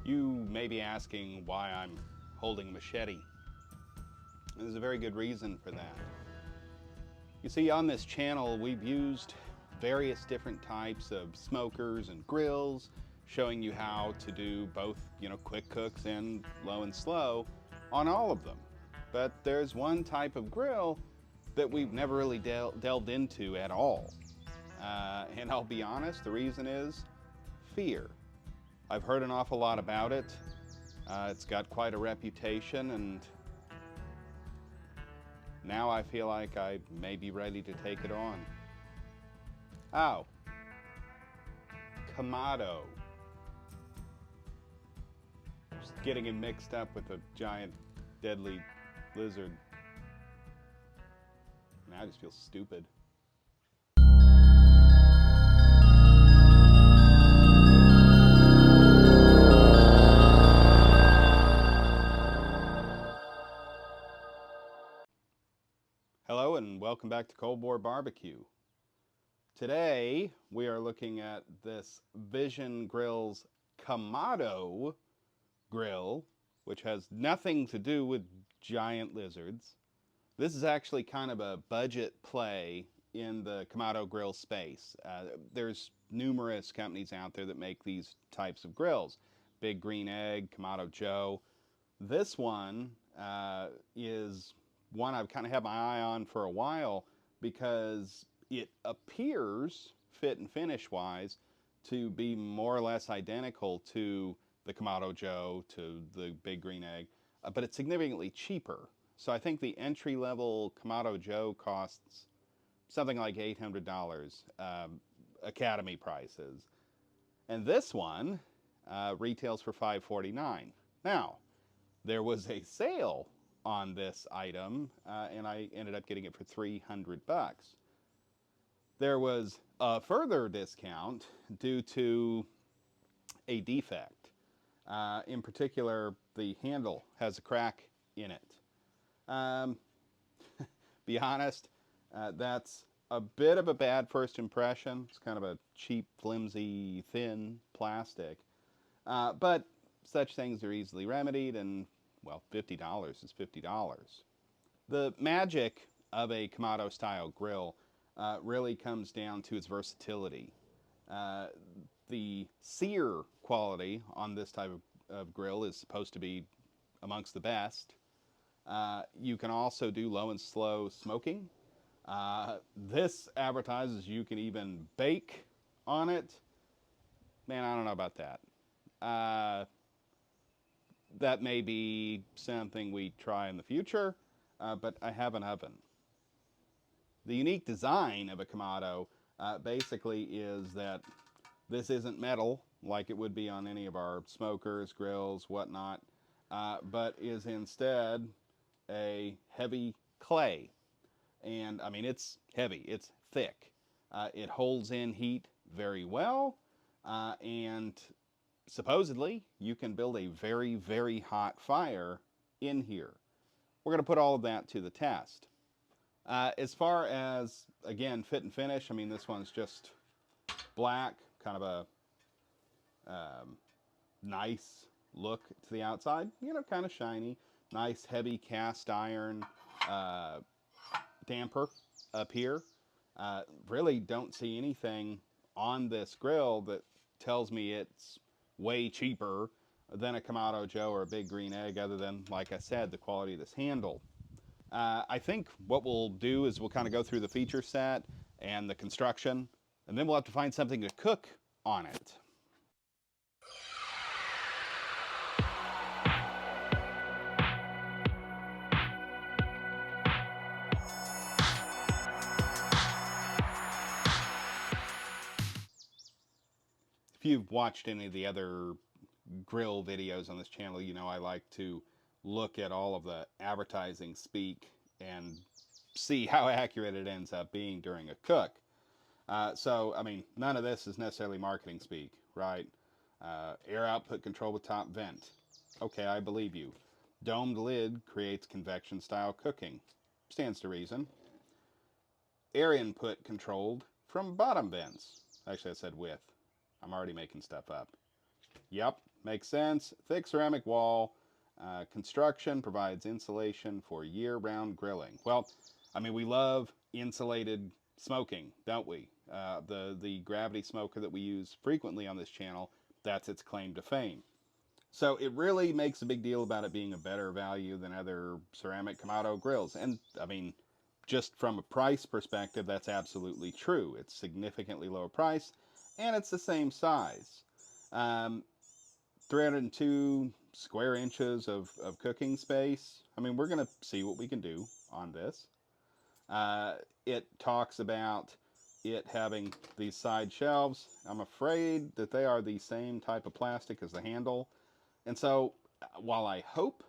You may be asking why I'm holding a machete. There's a very good reason for that. You see, on this channel, we've used various different types of smokers and grills, showing you how to do both, quick cooks and low and slow on all of them. But there's one type of grill that we've never really delved into at all. And I'll be honest, the reason is fear. I've heard an awful lot about it. It's got quite a reputation, and now I feel like I may be ready to take it on. Oh, Kamado. Just getting him mixed up with a giant, deadly lizard. Now I just feel stupid. Hello and welcome back to Cold War Barbecue. Today we are looking at this Vision Grill's Kamado grill, which has nothing to do with giant lizards. This is actually kind of a budget play in the Kamado grill space. There's numerous companies out there that make these types of grills. Big Green Egg, Kamado Joe. This one is one I've kind of had my eye on for a while because it appears, fit and finish wise, to be more or less identical to the Kamado Joe, to the Big Green Egg, but it's significantly cheaper. So I think the entry level Kamado Joe costs something like $800, Academy prices. And this one retails for $549. Now, there was a sale on this item, and I ended up getting it for $300. There was a further discount due to a defect. In particular, the handle has a crack in it. Be honest, that's a bit of a bad first impression. It's kind of a cheap, flimsy, thin plastic. But such things are easily remedied, and well, $50 is $50. The magic of a Kamado style grill really comes down to its versatility. The sear quality on this type of grill is supposed to be amongst the best. You can also do low and slow smoking. This advertises you can even bake on it. Man, I don't know about that. That may be something we try in the future, but I have an oven. The unique design of a Kamado basically is that this isn't metal like it would be on any of our smokers, grills, whatnot, but is instead a heavy clay. And I mean, it's heavy, it's thick. It holds in heat very well, and supposedly you can build a very, very hot fire in here. We're going to put all of that to the test. As far as, again, fit and finish, I mean, this one's just black, kind of a nice look to the outside, kind of shiny. Nice, heavy cast iron damper up here. Really don't see anything on this grill that tells me it's way cheaper than a Kamado Joe or a Big Green Egg, other than, like I said, the quality of this handle. I think what we'll do is we'll kind of go through the feature set and the construction, and then we'll have to find something to cook on it. If you've watched any of the other grill videos on this channel, you know I like to look at all of the advertising speak and see how accurate it ends up being during a cook. So, I mean, none of this is necessarily marketing speak, right? Air output control with top vent. Okay, I believe you. Domed lid creates convection style cooking. Stands to reason. Air input controlled from bottom vents. Actually, I said with. I'm already making stuff up. Yep, makes sense. Thick ceramic wall. Construction provides insulation for year-round grilling. Well, I mean, we love insulated smoking, don't we? The gravity smoker that we use frequently on this channel, that's its claim to fame. So it really makes a big deal about it being a better value than other ceramic Kamado grills. And I mean, just from a price perspective, that's absolutely true. It's significantly lower price, and it's the same size. Um, 302 square inches of cooking space. I mean, we're going to see what we can do on this. It talks about it having these side shelves. I'm afraid that they are the same type of plastic as the handle. And so, while I hope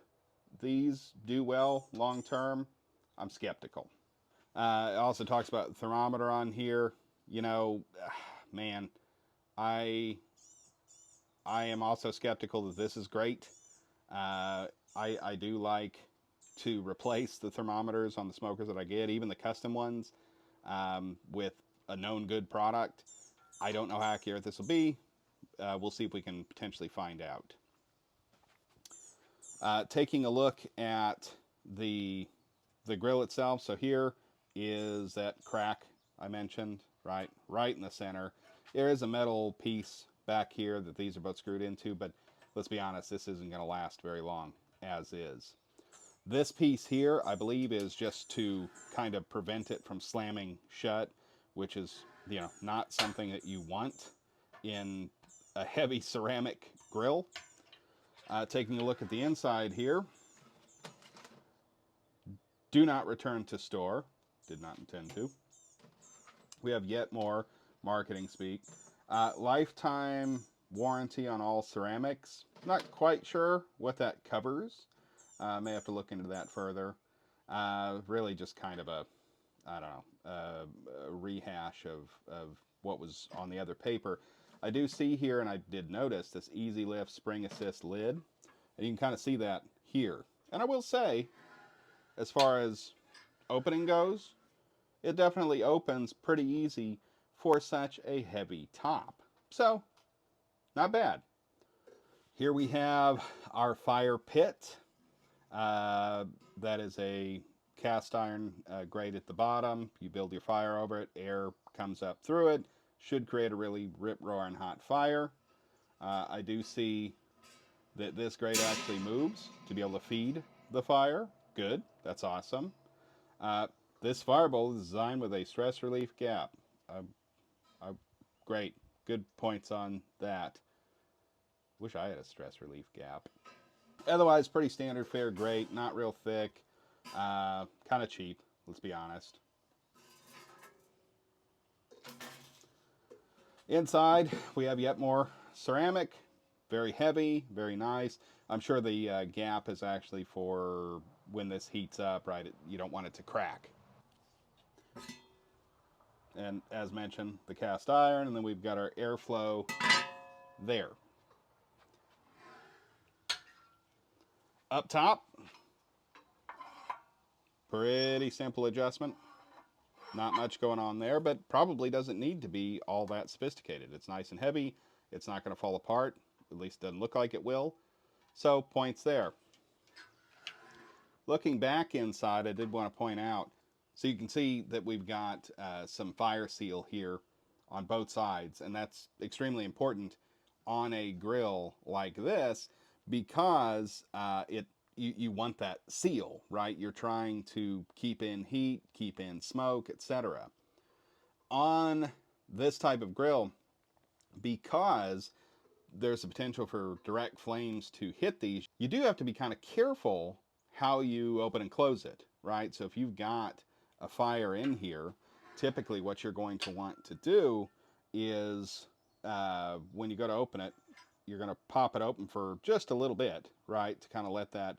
these do well long term, I'm skeptical. It also talks about thermometer on here. You know, man, I I am also skeptical that this is great. I do like to replace the thermometers on the smokers that I get, even the custom ones, with a known good product. I don't know how accurate this will be. We'll see if we can potentially find out. Taking a look at the the grill itself. So here is that crack I mentioned, right in the center. There is a metal piece back here that these are both screwed into, but let's be honest, this isn't going to last very long as is. This piece here, I believe, is just to kind of prevent it from slamming shut, which is, not something that you want in a heavy ceramic grill. Taking a look at the inside here, do not return to store. Did not intend to. We have yet more marketing speak. Lifetime warranty on all ceramics. Not quite sure what that covers. May have to look into that further. Really just kind of a, I don't know, a rehash of what was on the other paper. I do see here, and I did notice, this Easy Lift Spring Assist lid. And you can kind of see that here. And I will say, as far as opening goes, it definitely opens pretty easy for such a heavy top. So, not bad. Here we have our fire pit. That is a cast iron grate at the bottom. You build your fire over it. Air comes up through it. Should create a really rip-roaring hot fire. I do see that this grate actually moves to be able to feed the fire. Good. That's awesome. This firebowl is designed with a stress relief gap. Great. Good points on that. Wish I had a stress relief gap. Otherwise, pretty standard fare, great, not real thick, kind of cheap, let's be honest. Inside, we have yet more ceramic, very heavy, very nice. I'm sure the gap is actually for when this heats up, right? You don't want it to crack. And as mentioned, the cast iron, and then we've got our airflow there. Up top, pretty simple adjustment. Not much going on there, but probably doesn't need to be all that sophisticated. It's nice and heavy. It's not going to fall apart. At least doesn't look like it will. So points there. Looking back inside, I did want to point out, so you can see that we've got some fire seal here on both sides, and that's extremely important on a grill like this because you want that seal, right? You're trying to keep in heat, keep in smoke, etc. On this type of grill, because there's a potential for direct flames to hit these, you do have to be kind of careful how you open and close it, right? So if you've got a fire in here, typically what you're going to want to do is when you go to open it, you're going to pop it open for just a little bit, right? To kind of let that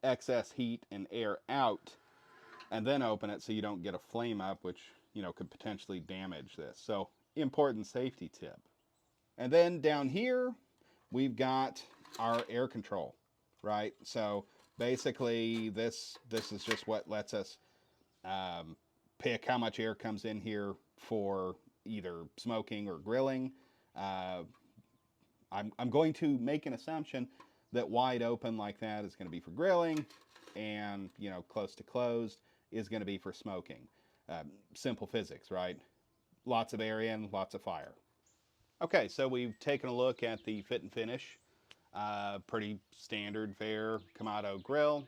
excess heat and air out, and then open it so you don't get a flame up, which, could potentially damage this. So, important safety tip. And then down here, we've got our air control, right? So basically, this is just what lets us pick how much air comes in here for either smoking or grilling. I'm going to make an assumption that wide open like that is going to be for grilling, and close to closed is going to be for smoking. Simple physics, right? Lots of air in, lots of fire. Okay, so we've taken a look at the fit and finish. Pretty standard fare Kamado grill.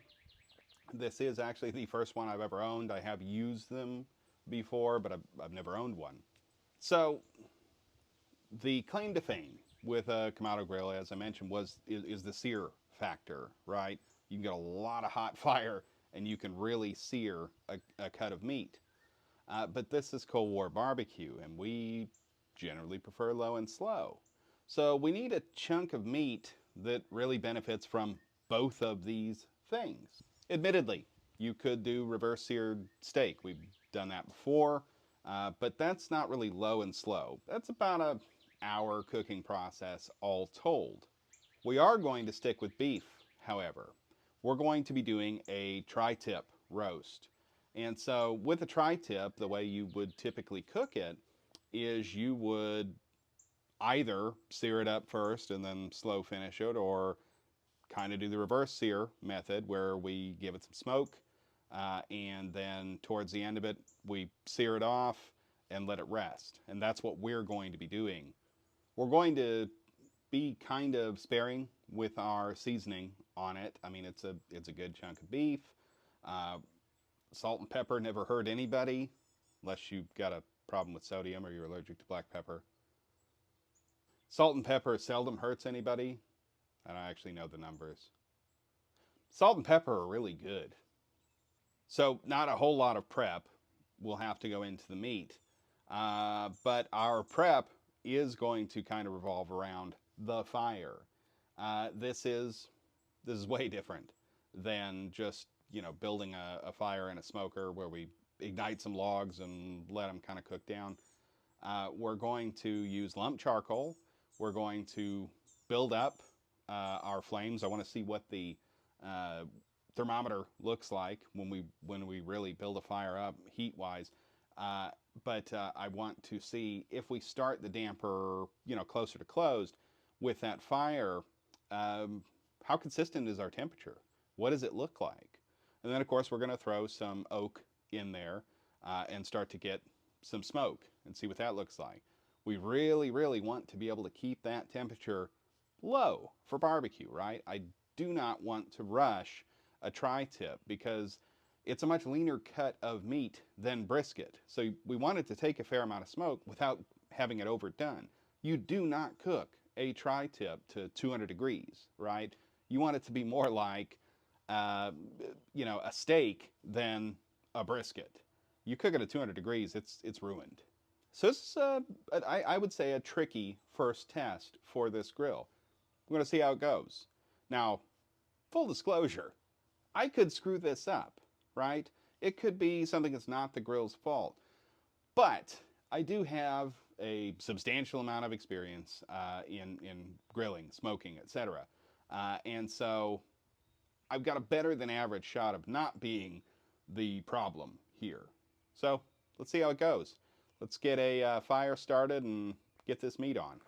This is actually the first one I've ever owned. I have used them before, but I've never owned one. So the claim to fame with a Kamado grill, as I mentioned, is the sear factor, right? You can get a lot of hot fire and you can really sear a cut of meat. But this is Cold War barbecue, and we generally prefer low and slow. So we need a chunk of meat that really benefits from both of these things. Admittedly, you could do reverse seared steak. We've done that before, but that's not really low and slow. That's about an hour cooking process all told. We are going to stick with beef, however. We're going to be doing a tri-tip roast. And so with a tri-tip, the way you would typically cook it is you would either sear it up first and then slow finish it, or kind of do the reverse sear method where we give it some smoke, and then towards the end of it we sear it off and let it rest. And that's what we're going to be doing. We're going to be kind of sparing with our seasoning on it. I mean, it's a good chunk of beef. Salt and pepper never hurt anybody, unless you've got a problem with sodium or you're allergic to black pepper. Salt and pepper seldom hurts anybody. I don't actually know the numbers. Salt and pepper are really good. So not a whole lot of prep will have to go into the meat. But our prep is going to kind of revolve around the fire. This is way different than just building a fire in a smoker where we ignite some logs and let them kind of cook down. We're going to use lump charcoal. We're going to build up our flames. I want to see what the thermometer looks like when we really build a fire up heat-wise. But I want to see if we start the damper, closer to closed with that fire, how consistent is our temperature? What does it look like? And then, of course, we're going to throw some oak in there and start to get some smoke and see what that looks like. We really, really want to be able to keep that temperature low for barbecue, right? I do not want to rush a tri-tip because it's a much leaner cut of meat than brisket. So we want it to take a fair amount of smoke without having it overdone. You do not cook a tri-tip to 200 degrees, right? You want it to be more like, a steak than a brisket. You cook it at 200 degrees, it's ruined. So this is, I would say, a tricky first test for this grill. We're going to see how it goes. Now, full disclosure, I could screw this up, right? It could be something that's not the grill's fault. But I do have a substantial amount of experience in grilling, smoking, etc. And so I've got a better than average shot of not being the problem here. So let's see how it goes. Let's get a fire started and get this meat on.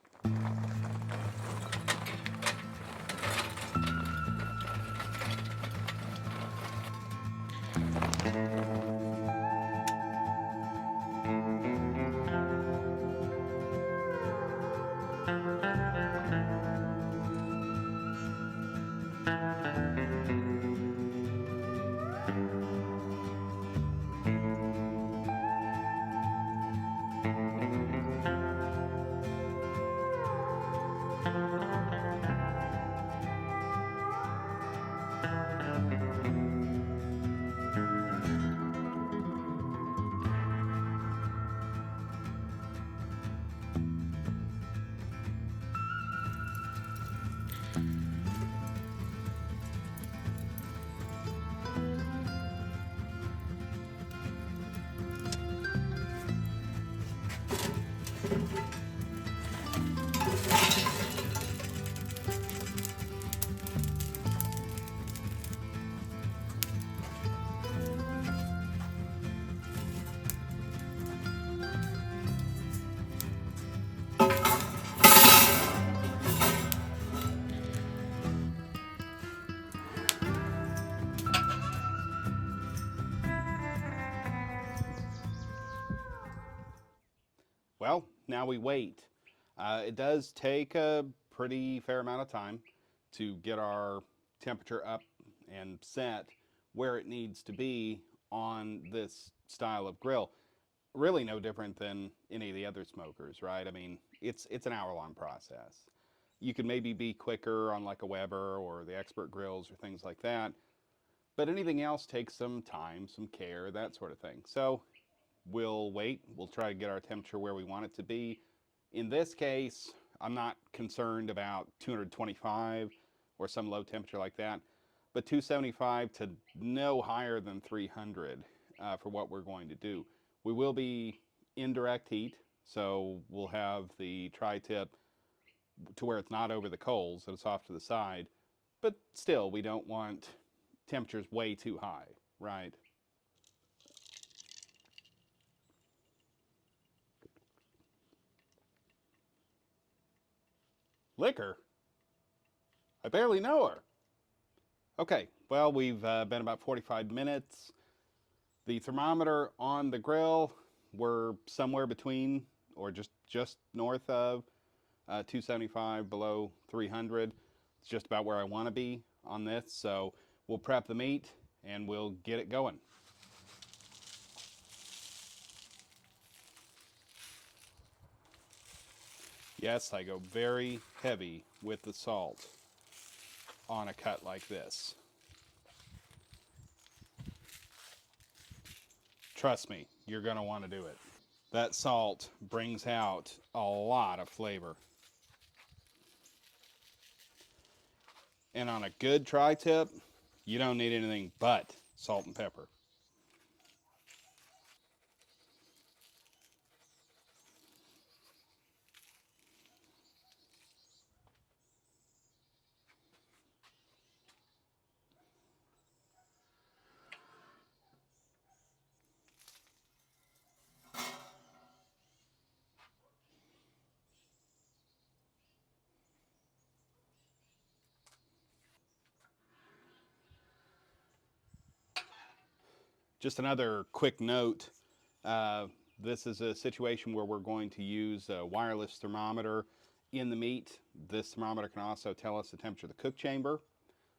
now we wait. It does take a pretty fair amount of time to get our temperature up and set where it needs to be on this style of grill. Really no different than any of the other smokers, right? I mean, it's an hour-long process. You could maybe be quicker on like a Weber or the Expert grills or things like that, but anything else takes some time, some care, that sort of thing. So we'll wait. We'll try to get our temperature where we want it to be. In this case, I'm not concerned about 225 or some low temperature like that, but 275 to no higher than 300 for what we're going to do. We will be indirect heat, so we'll have the tri-tip to where it's not over the coals, so it's off to the side, but still, we don't want temperatures way too high, right? Liquor? I barely know her. Okay, well, we've been about 45 minutes. The thermometer on the grill, we're somewhere between or just north of 275, below 300. It's just about where I want to be on this. So we'll prep the meat and we'll get it going. Yes, I go very heavy with the salt on a cut like this. Trust me, you're going to want to do it. That salt brings out a lot of flavor. And on a good tri-tip, you don't need anything but salt and pepper. Just another quick note. Uh, this is a situation where we're going to use a wireless thermometer in the meat. This thermometer can also tell us the temperature of the cook chamber.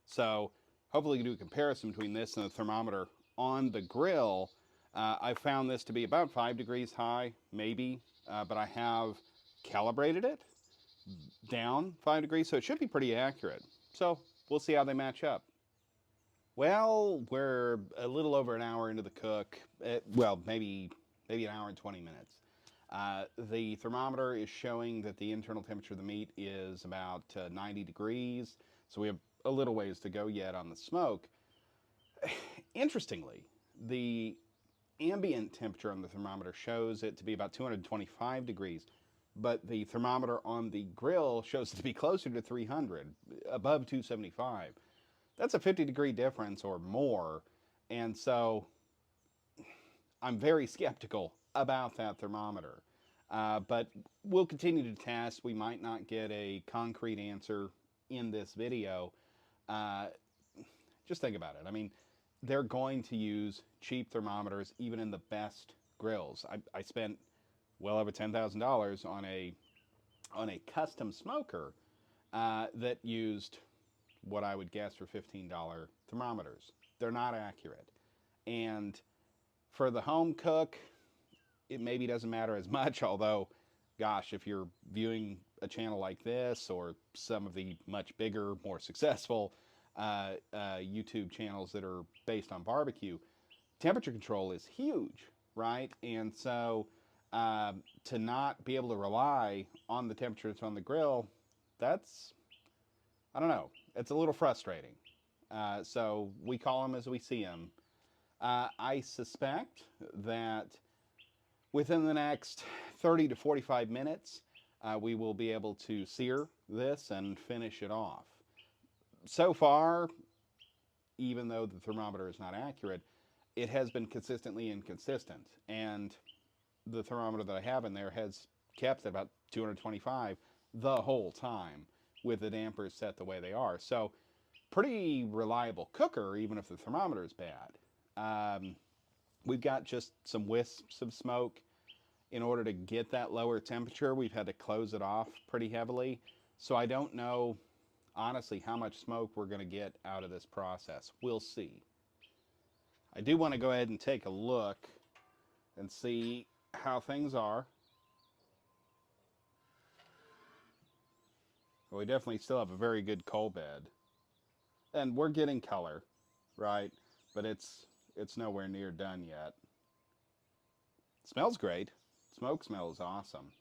So hopefully you can do a comparison between this and the thermometer on the grill. I found this to be about 5 degrees high, maybe, but I have calibrated it down 5 degrees, so it should be pretty accurate. So we'll see how they match up. Well, we're a little over an hour into the cook. Well, maybe an hour and 20 minutes. The thermometer is showing that the internal temperature of the meat is about 90 degrees. So we have a little ways to go yet on the smoke. Interestingly, the ambient temperature on the thermometer shows it to be about 225 degrees, but the thermometer on the grill shows it to be closer to 300, above 275. That's a 50-degree difference or more, and so I'm very skeptical about that thermometer. But we'll continue to test. We might not get a concrete answer in this video. Uh, just think about it. I mean, they're going to use cheap thermometers even in the best grills. I spent well over $10,000 on a custom smoker that used what I would guess were $15 thermometers. They're not accurate. And for the home cook, it maybe doesn't matter as much, although, gosh, if you're viewing a channel like this or some of the much bigger, more successful YouTube channels that are based on barbecue, temperature control is huge, right? And so to not be able to rely on the temperature that's on the grill, that's, I don't know, it's a little frustrating. So we call them as we see them. I suspect that within the next 30 to 45 minutes, we will be able to sear this and finish it off. So far, even though the thermometer is not accurate, it has been consistently inconsistent. And the thermometer that I have in there has kept at about 225 the whole time with the dampers set the way they are. So pretty reliable cooker, even if the thermometer is bad. We've got just some wisps of smoke, in order to get that lower temperature, we've had to close it off pretty heavily. So I don't know, honestly, how much smoke we're going to get out of this process. We'll see. I do want to go ahead and take a look and see how things are. We definitely still have a very good coal bed. And we're getting color, right? But it's nowhere near done yet. Smells great. Smoke smells awesome.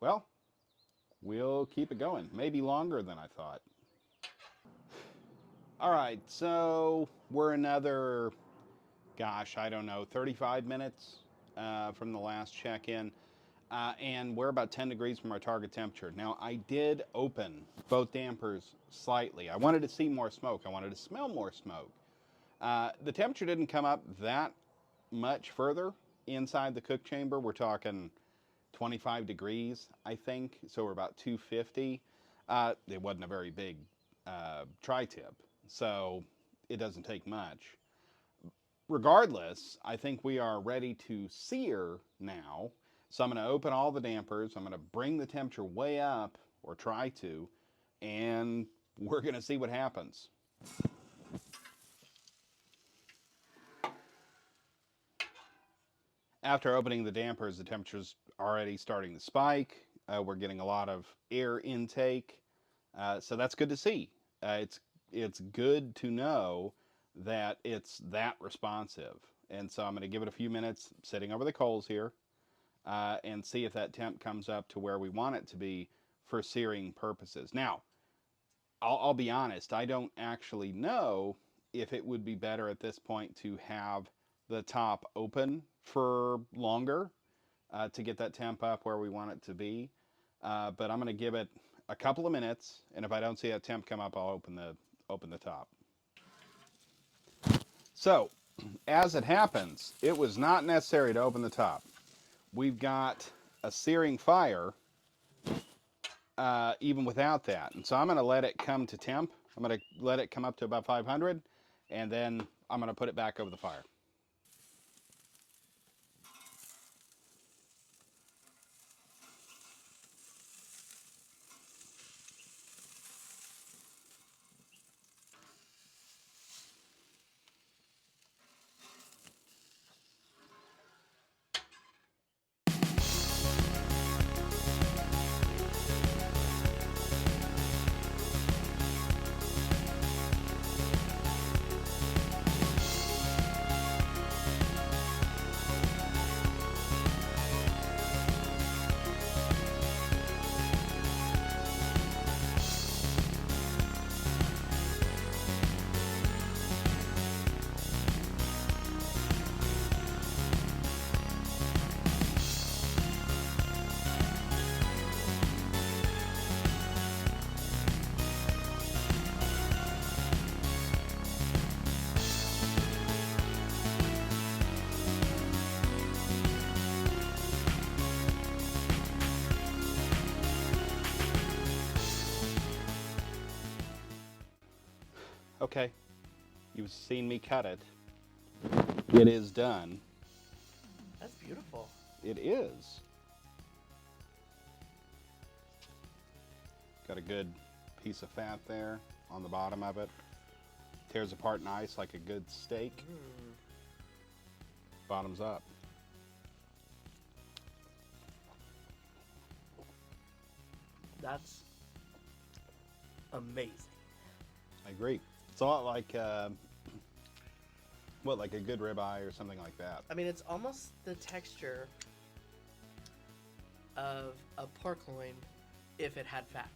Well, we'll keep it going. Maybe longer than I thought. All right, so we're another, gosh, I don't know, 35 minutes from the last check-in. And we're about 10 degrees from our target temperature. Now, I did open both dampers slightly. I wanted to see more smoke. I wanted to smell more smoke. The temperature didn't come up that much further inside the cook chamber. We're talking 25 degrees, I think, so we're about 250. It wasn't a very big tri-tip, so it doesn't take much. Regardless, I think we are ready to sear now. So I'm going to open all the dampers. I'm going to bring the temperature way up, or try to, and we're going to see what happens. After opening the dampers, the temperature's already starting to spike. We're getting a lot of air intake, so that's good to see. It's good to know that it's that responsive. And so I'm going to give it a few minutes sitting over the coals here and see if that temp comes up to where we want it to be for searing purposes. Now, I'll be honest, I don't actually know if it would be better at this point to have the top open for longer to get that temp up where we want it to be. But I'm going to give it a couple of minutes, and if I don't see that temp come up, I'll open the top. So, as it happens, it was not necessary to open the top. We've got a searing fire even without that. And so I'm going to let it come to temp. I'm going to let it come up to about 500, and then I'm going to put it back over the fire. Okay, you've seen me cut it. It is done. That's beautiful. It is. Got a good piece of fat there on the bottom of it. Tears apart nice like a good steak. Bottoms up. That's amazing. I agree. It's a lot like, like a good ribeye or something like that. I mean, it's almost the texture of a pork loin if it had fat.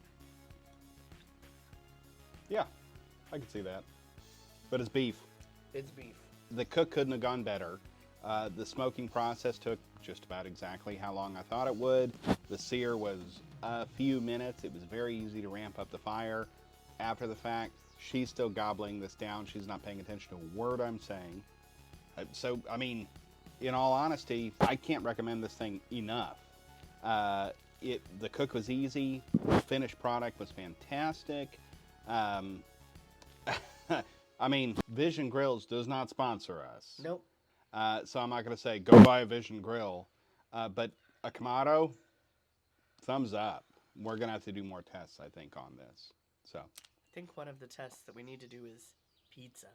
Yeah, I can see that. But it's beef. It's beef. The cook couldn't have gone better. The smoking process took just about exactly how long I thought it would. The sear was a few minutes. It was very easy to ramp up the fire. After the fact, she's still gobbling this down. She's not paying attention to a word I'm saying. So, I mean, in all honesty, I can't recommend this thing enough. The cook was easy. The finished product was fantastic. I mean, Vision Grills does not sponsor us. Nope. So I'm not going to say go buy a Vision Grill. But a Kamado, thumbs up. We're going to have to do more tests, I think, on this. So, I think one of the tests that we need to do is pizza.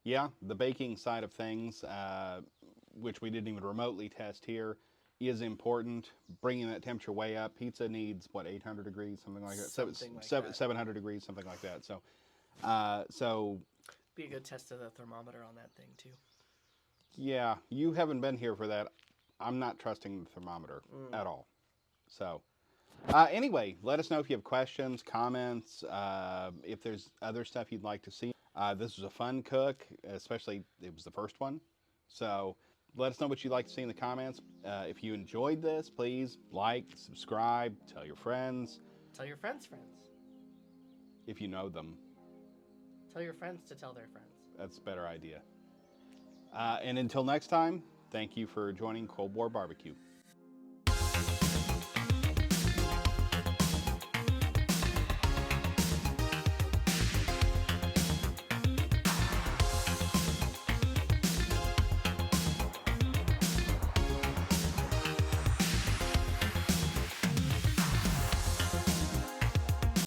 yeah, the baking side of things, which we didn't even remotely test here, is important. Bringing that temperature way up. Pizza needs, what, 800 degrees, something like that? Something like that. 700 degrees, something like that. So, Be a good test of the thermometer on that thing, too. yeah, you haven't been here for that. I'm not trusting the thermometer at all. So, anyway, let us know if you have questions, comments, if there's other stuff you'd like to see. This was a fun cook, especially it was the first one. So let us know what you'd like to see in the comments. If you enjoyed this, please like, subscribe, tell your friends. Tell your friends' friends. If you know them, Tell your friends to tell their friends. that's a better idea. And until next time, thank you for joining Cold War Barbecue.